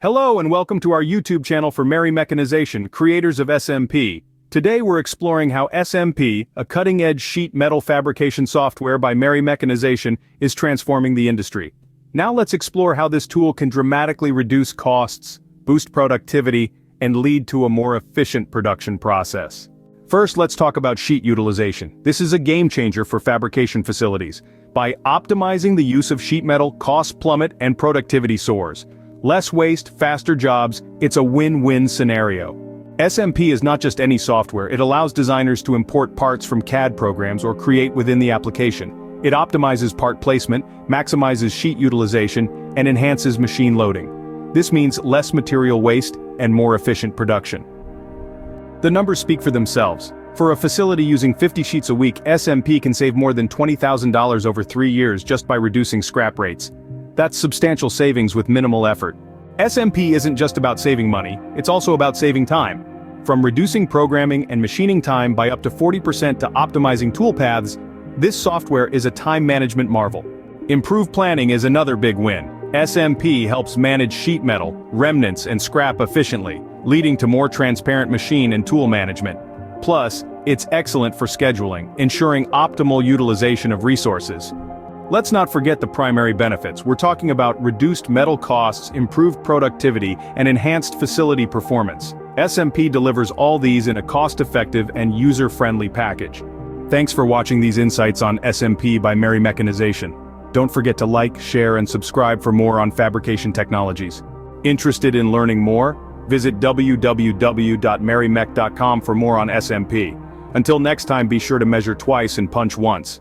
Hello and welcome to our YouTube channel for Merry Mechanization, creators of SMP. Today we're exploring how SMP, a cutting-edge sheet metal fabrication software by Merry Mechanization, is transforming the industry. Now let's explore how this tool can dramatically reduce costs, boost productivity, and lead to a more efficient production process. First, let's talk about sheet utilization. This is a game changer for fabrication facilities. By optimizing the use of sheet metal, costs plummet and productivity soars. Less waste, faster jobs, it's a win-win scenario. SMP is not just any software, it allows designers to import parts from CAD programs or create within the application. It optimizes part placement, maximizes sheet utilization, and enhances machine loading. This means less material waste and more efficient production. The numbers speak for themselves. For a facility using 50 sheets a week, SMP can save more than $20,000 over 3 years just by reducing scrap rates. That's substantial savings with minimal effort. SMP isn't just about saving money, it's also about saving time. From reducing programming and machining time by up to 40% to optimizing toolpaths, this software is a time management marvel. Improved planning is another big win. SMP helps manage sheet metal, remnants, and scrap efficiently, leading to more transparent machine and tool management. Plus, it's excellent for scheduling, ensuring optimal utilization of resources. Let's not forget the primary benefits. We're talking about reduced metal costs, improved productivity, and enhanced facility performance. SMP delivers all these in a cost-effective and user-friendly package. Thanks for watching these insights on SMP by Merry Mechanization. Don't forget to like, share, and subscribe for more on fabrication technologies. Interested in learning more? Visit www.merrymech.com for more on SMP. Until next time, be sure to measure twice and punch once.